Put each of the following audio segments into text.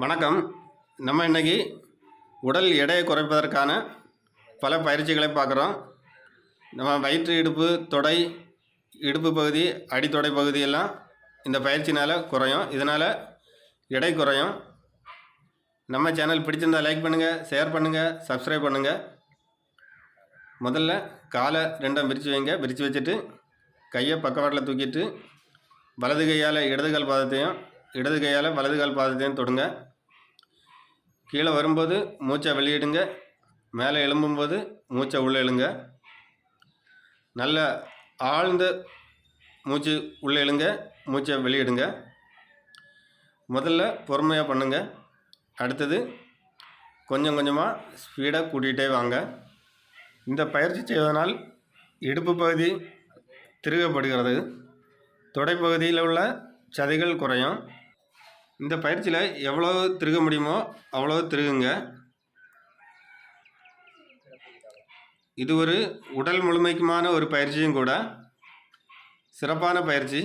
வணக்கம். நம்ம இன்னைக்கு உடல் எடையை குறைப்பதற்கான பல பயிற்சிகளை பார்க்குறோம். நம்ம வயிற்று, இடுப்பு, தொடை, இடுப்பு பகுதி, அடித்தொடை பகுதியெல்லாம் இந்த பயிற்சினால் குறையும். இதனால் எடை குறையும். நம்ம சேனல் பிடிச்சிருந்தால் லைக் பண்ணுங்கள், ஷேர் பண்ணுங்கள், சப்ஸ்கிரைப் பண்ணுங்கள். முதல்ல காலை ரெண்டும் விரித்து வைங்க. விரித்து வச்சுட்டு கையை பக்கவாட்டில் தூக்கிட்டு வலது கையால் இடது கால் பாதத்தையும் இடது கையால் வலது கால் பாதத்தையும் தொடுங்க. கீழே வரும்போது மூச்சை வெளியிடுங்க. மேலே எழும்பும்போது மூச்சை உள்ளே இழுங்க. நல்ல ஆழ்ந்த மூச்சு உள்ளே இழுங்க, மூச்சை வெளியிடுங்க. முதல்ல பொறுமையாக பண்ணுங்க. அடுத்தது கொஞ்சம் கொஞ்சமாக ஸ்பீடாக கூட்டிகிட்டே வாங்க. இந்த பயிற்சி செய்வதனால் இடுப்பு பகுதி திருகப்படுகிறது. தொடைப்பகுதியில் உள்ள சதைகள் குறையும். இந்த பயிற்சியில் எவ்வளோ திருக முடியுமோ அவ்வளோ திருகுங்க. இது ஒரு உடல் முழுமைக்குமான ஒரு பயிற்சியும் கூட. சிறப்பான பயிற்சி.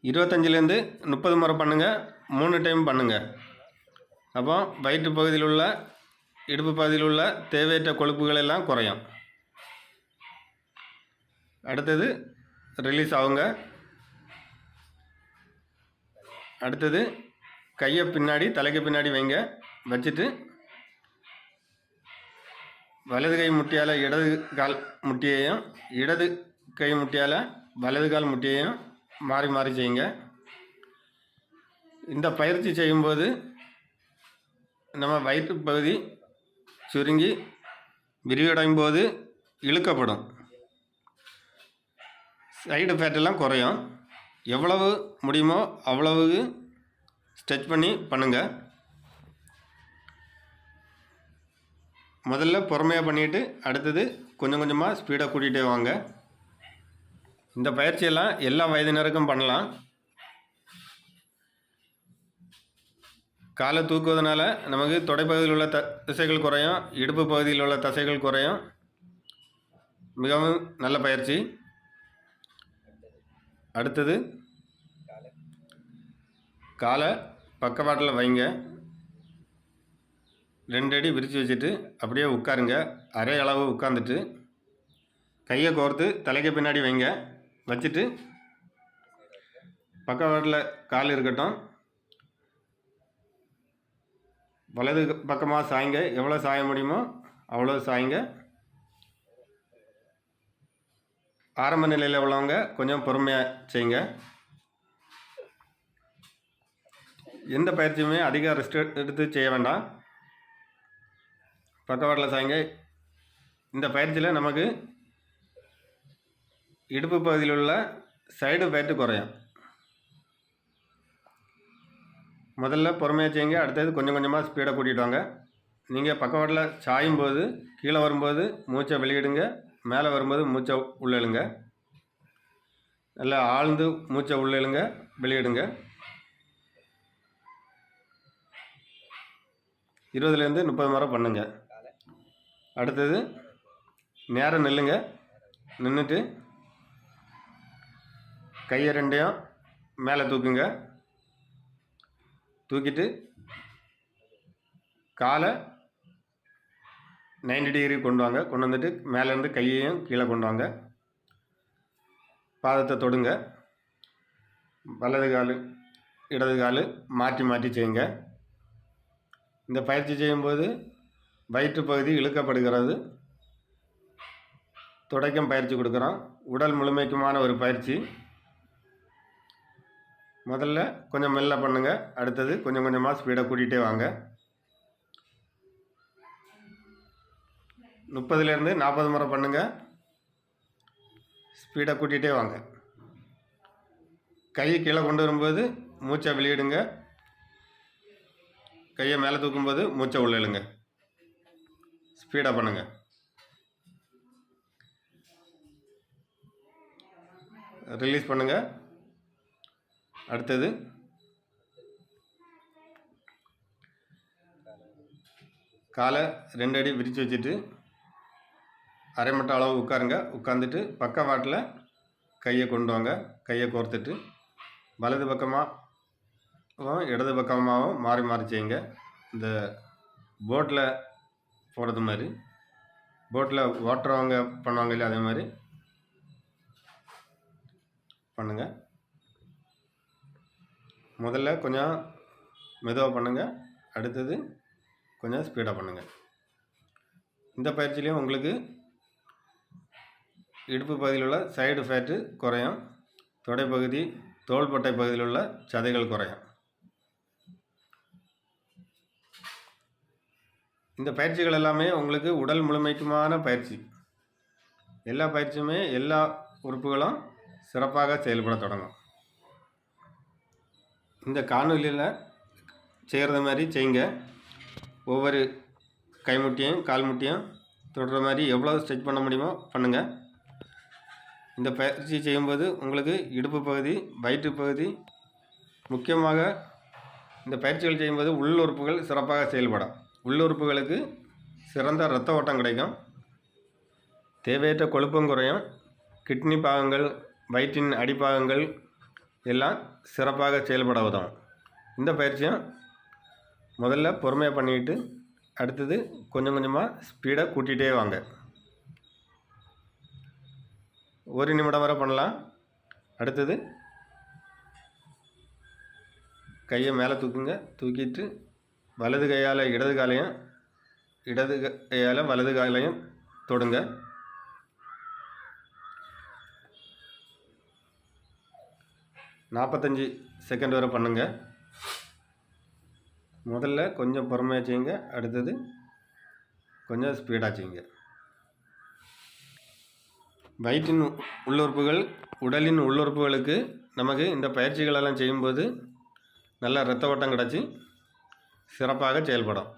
25லேருந்து 30 முறை பண்ணுங்கள். 3 டைம் பண்ணுங்கள். அப்போ வயிற்று பகுதியில் உள்ள இடுப்பு பகுதியில் உள்ள தேவையற்ற கொழுப்புகள் எல்லாம் குறையும். அடுத்தது ரிலீஸ் ஆகுங்க. அடுத்தது கையை பின்னாடி தலைக்கு பின்னாடி வைங்க. வச்சுட்டு வலது கை முட்டியால் இடது கால் முட்டியையும் இடது கை முட்டியால் வலது கால் முட்டியையும் மாறி மாறி செய்யுங்க. இந்த பயிற்சி செய்யும்போது நம்ம வயிற்று பகுதி சுருங்கி விரிவடையும் போது இழுக்கப்படும். சைடு ஃபேட்டெல்லாம் குறையும். எவ்வளவு முடியுமோ அவ்வளவு ஸ்ட்ரெச் பண்ணி பண்ணுங்கள். முதல்ல பொறுமையாக பண்ணிவிட்டு அடுத்தது கொஞ்சம் கொஞ்சமாக ஸ்பீடாக கூட்டிகிட்டே வாங்க. இந்த பயிற்சியெல்லாம் எல்லா வயதினருக்கும் பண்ணலாம். காலை தூக்குவதனால நமக்கு தொடைப்பகுதியில் உள்ள தசைகள் குறையும், இடுப்பு பகுதியில் உள்ள தசைகள் குறையும். மிகவும் நல்ல பயிற்சி. அடுத்தது காலை பக்கவாட்டில் வைங்க. 2 அடி விரித்து வச்சுட்டு அப்படியே உட்காருங்க. அரை அளவு உட்காந்துட்டு கையை கோர்த்து தலைக்கு பின்னாடி வைங்க. வச்சுட்டு பக்கவாட்டில் கால் இருக்கட்டும். வலது பக்கமாக சாய்ங்க. எவ்வளோ சாய முடியுமோ அவ்வளோ சாய்ங்க. ஆரம்ப நிலையில் உள்ளவங்க கொஞ்சம் பொறுமையாக செய்யுங்க. எந்த பயிற்சியுமே அதிக ரெஸ்ட் எடுத்து செய்ய வேண்டாம். பக்கவாட்டில் சாய்ங்க. இந்த பயிற்சியில் நமக்கு இடுப்பு பகுதியில் உள்ள சைடு ஃபேட்டு குறையும். முதல்ல பொறுமையாக செய்யுங்க. அடுத்தது கொஞ்சம் கொஞ்சமாக ஸ்பீடாக கூட்டிகிட்டு வாங்க. நீங்கள் பக்கவாட்டில் சாயும்போது கீழே வரும்போது மூச்சை வெளியிடுங்க. மேலே வரும்போது மூச்சை உள்ளே இழுங்க. நல்லா ஆழ்ந்து மூச்சை உள்ளே இழுங்க, வெளியிடுங்க. 20லேருந்து 30 முறை பண்ணுங்க. அடுத்தது நேரம் நில்லுங்க. நின்றுட்டு கையை ரெண்டையும் மேலே தூக்குங்க. தூக்கிட்டு காலை 90 டிகிரி கொண்டு வாங்க. கொண்டு வந்துட்டு மேலேருந்து கையையும் கீழே கொண்டு வாங்க. பாதத்தை தொடுங்க. வலது கால் இடது கால் மாற்றி மாற்றி செய்யுங்க. இந்த பயிற்சி செய்யும்போது வயிற்று பகுதி இழுக்கப்படுகிறது. துடைக்கும் பயிற்சி கொடுக்குறோம். உடல் முழுமைக்குமான ஒரு பயிற்சி. முதல்ல கொஞ்சம் மெல்ல பண்ணுங்கள். அடுத்தது கொஞ்சம் கொஞ்சமாக ஸ்பீடாக கூட்டிகிட்டே வாங்க. 30லேருந்து 40 முறை பண்ணுங்கள். ஸ்பீடாக கூட்டிகிட்டே வாங்க. கையை கீழே கொண்டு வரும்போது மூச்சை வெளியிடுங்க. கையை மேலே தூக்கும்போது மூச்சை உள்ளே இழுங்க. ஸ்பீடாக பண்ணுங்கள். ரிலீஸ் பண்ணுங்கள். அடுத்தது காலை 2 அடி விரித்து வச்சுட்டு அரை மட்ட அளவு உட்காருங்க. உட்காந்துட்டு பக்கவாட்டில் கையை கொண்டு வாங்க. கையை கோர்த்துட்டு வலது பக்கமாக இடது பக்கமாகவும் மாறி மாறி செய்யுங்க. இந்த போட்டில் போடுறது மாதிரி, போட்டில் ஓட்டுறவங்க பண்ணுவாங்க இல்லையா, அதே மாதிரி பண்ணுங்கள். முதல்ல கொஞ்சம் மெதுவாக பண்ணுங்கள், அடுத்தது கொஞ்சம் ஸ்பீடாக பண்ணுங்கள். இந்த பயிற்சியிலையும் உங்களுக்கு இடுப்பு பகுதியில் உள்ள சைடு ஃபேட்டு குறையும், தொடைப்பகுதி தோள்பட்டை பகுதியில் உள்ள சதைகள் குறையும். இந்த பயிற்சிகள் எல்லாமே உங்களுக்கு உடல் முழுமைக்குமான பயிற்சி. எல்லா பயிற்சியுமே எல்லா உறுப்புகளும் சிறப்பாக செயல்பட தொடங்கும். இந்த காணொலியில் செய்கிறது மாதிரி செய்யுங்க. ஒவ்வொரு கைமுட்டியும் கால் முட்டியும் தொடுற மாதிரி எவ்வளோ ஸ்ட்ரெச் பண்ண முடியுமோ பண்ணுங்கள். இந்த பயிற்சி செய்யும்போது உங்களுக்கு இடுப்பு பகுதி, வயிற்று பகுதி, முக்கியமாக இந்த பயிற்சிகள் செய்யும்போது உள்ளுறுப்புகள் சிறப்பாக செயல்படும். உள்ளுறுப்புகளுக்கு சிறந்த இரத்த ஓட்டம் கிடைக்கும், தேவையற்ற கொழுப்பும் குறையும், கிட்னி பாகங்கள், வயிற்றின் அடிப்பாகங்கள் எல்லாம் சிறப்பாக செயல்பட உதவும். இந்த பயிற்சியும் முதல்ல பொறுமையாக பண்ணிக்கிட்டு அடுத்தது கொஞ்சம் கொஞ்சமாக ஸ்பீடாக கூட்டிகிட்டே வாங்க. 1 நிமிடம் வரை பண்ணலாம். அடுத்தது கையை மேலே தூக்குங்க, தூக்கிட்டு வலது கையால் இடது காலையும், இடது கையால் வலது காலையும் தொடுங்க. நாற்பத்தஞ்சு செகண்ட் வரை பண்ணுங்க. முதல்ல கொஞ்சம் பொறுமையாக செய்யுங்க, அடுத்தது கொஞ்சம் ஸ்பீடாக செய்யுங்க. வயிற்றின் உள்ளுறுப்புகள், உடலின் உள்ளுறுப்புகளுக்கு நமக்கு இந்த பயிற்சிகளெல்லாம் செய்யும்போது நல்ல இரத்த ஓட்டம் கிடச்சி சிறப்பாக செயல்படும்.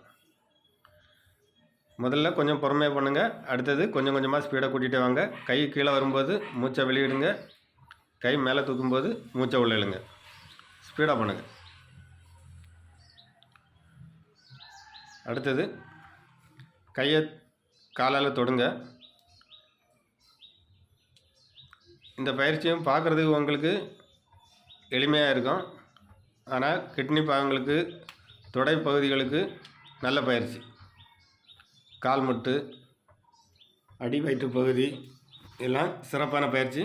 முதல்ல கொஞ்சம் பொறுமையாக பண்ணுங்கள், அடுத்தது கொஞ்சம் கொஞ்சமாக ஸ்பீடாக கூட்டிகிட்டே வாங்க. கை கீழே வரும்போது மூச்சை வெளியிடுங்க, கை மேலே தூக்கும்போது மூச்சை உள்ள இழுங்க. ஸ்பீடாக பண்ணுங்கள். அடுத்தது கையை காலால் தொடுங்க. இந்த பயிற்சியும் பார்க்குறதுக்கு உங்களுக்கு எளிமையாக இருக்கும், ஆனால் கிட்னி பாகங்களுக்கு, தொடை பகுதிகளுக்கு நல்ல பயிற்சி. கால் முட்டு, அடி வயிற்று பகுதி எல்லாம் சிறப்பான பயிற்சி.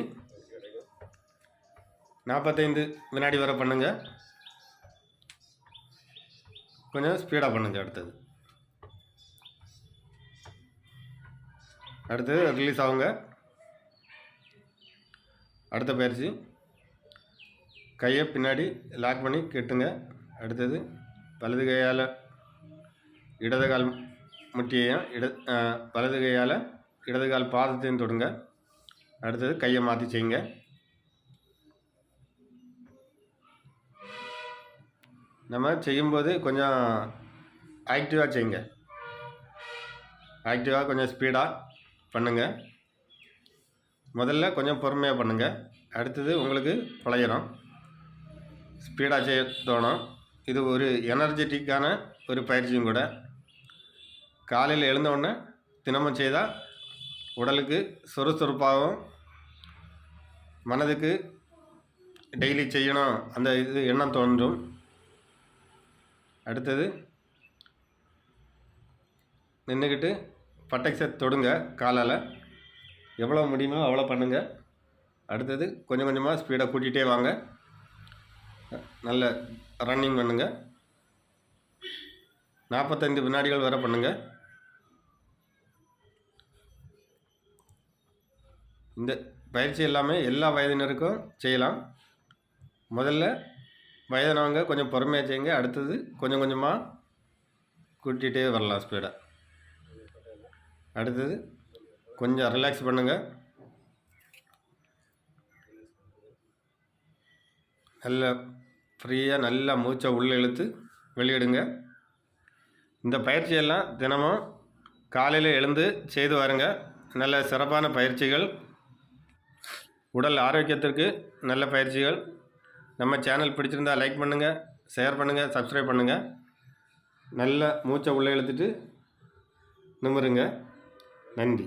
45 வினாடி வரை பண்ணுங்கள், கொஞ்சம் ஸ்பீடாக பண்ணுங்கள். அடுத்தது ரிலீஸ் ஆகுங்க. அடுத்த பயிற்சி கையை பின்னாடி லாக் பண்ணி கெட்டுங்க. அடுத்தது வலது கையால் இடது கால் முட்டியையும் வலது கையால் இடது கால் பாதத்தையும் தொடுங்க. அடுத்தது கையை மாற்றி செய்யுங்க. நம்ம செய்யும்போது கொஞ்சம் ஆக்டிவாக செய்யுங்க, ஆக்டிவாக கொஞ்சம் ஸ்பீடாக பண்ணுங்கள். முதல்ல கொஞ்சம் பொறுமையாக பண்ணுங்கள், அடுத்தது உங்களுக்கு பழகிடும், ஸ்பீடாக செய்ய தோணும். இது ஒரு எனர்ஜெட்டிக்கான ஒரு பயிற்சியும் கூட. காலையில் எழுந்தவுடனே தினமும் செய்தால் உடலுக்கு சுறுசுறுப்பாகவும், மனதுக்கு டெய்லி செய்யணும் அந்த இது எண்ணம் தோன்றும். அடுத்தது நின்றுக்கிட்டு பட்டைக்ஸை தொடுங்க காலால், எவ்வளோ முடியுமோ அவ்வளோ பண்ணுங்கள். அடுத்தது கொஞ்சம் கொஞ்சமாக ஸ்பீடாக கூட்டிகிட்டே வாங்க, நல்ல ரன்னிங் பண்ணுங்கள். 45 வினாடிகள் வரை பண்ணுங்கள். இந்த பயிற்சி எல்லாமே எல்லா வயதினருக்கும் செய்யலாம். முதல்ல வயதானவங்க கொஞ்சம் பொறுமையாக செய்யுங்க, அடுத்தது கொஞ்சம் கொஞ்சமாக கூட்டிகிட்டே வரலாம் ஸ்பீடாக. அடுத்தது கொஞ்சம் ரிலாக்ஸ் பண்ணுங்கள், நல்ல ஃப்ரீயாக நல்லா மூச்சை உள்ளே இழுத்து வெளியிடுங்க. இந்த பயிற்சியெல்லாம் தினமும் காலையில் எழுந்து செய்து வாருங்க. நல்ல சிறப்பான பயிற்சிகள், உடல் ஆரோக்கியத்திற்கு நல்ல பயிற்சிகள். நம்ம சேனல் பிடிச்சிருந்தால் லைக் பண்ணுங்கள், ஷேர் பண்ணுங்கள், சப்ஸ்கிரைப் பண்ணுங்கள். நல்ல மூச்சை உள்ளே இழுத்துட்டு நிமிருங்க. நன்றி.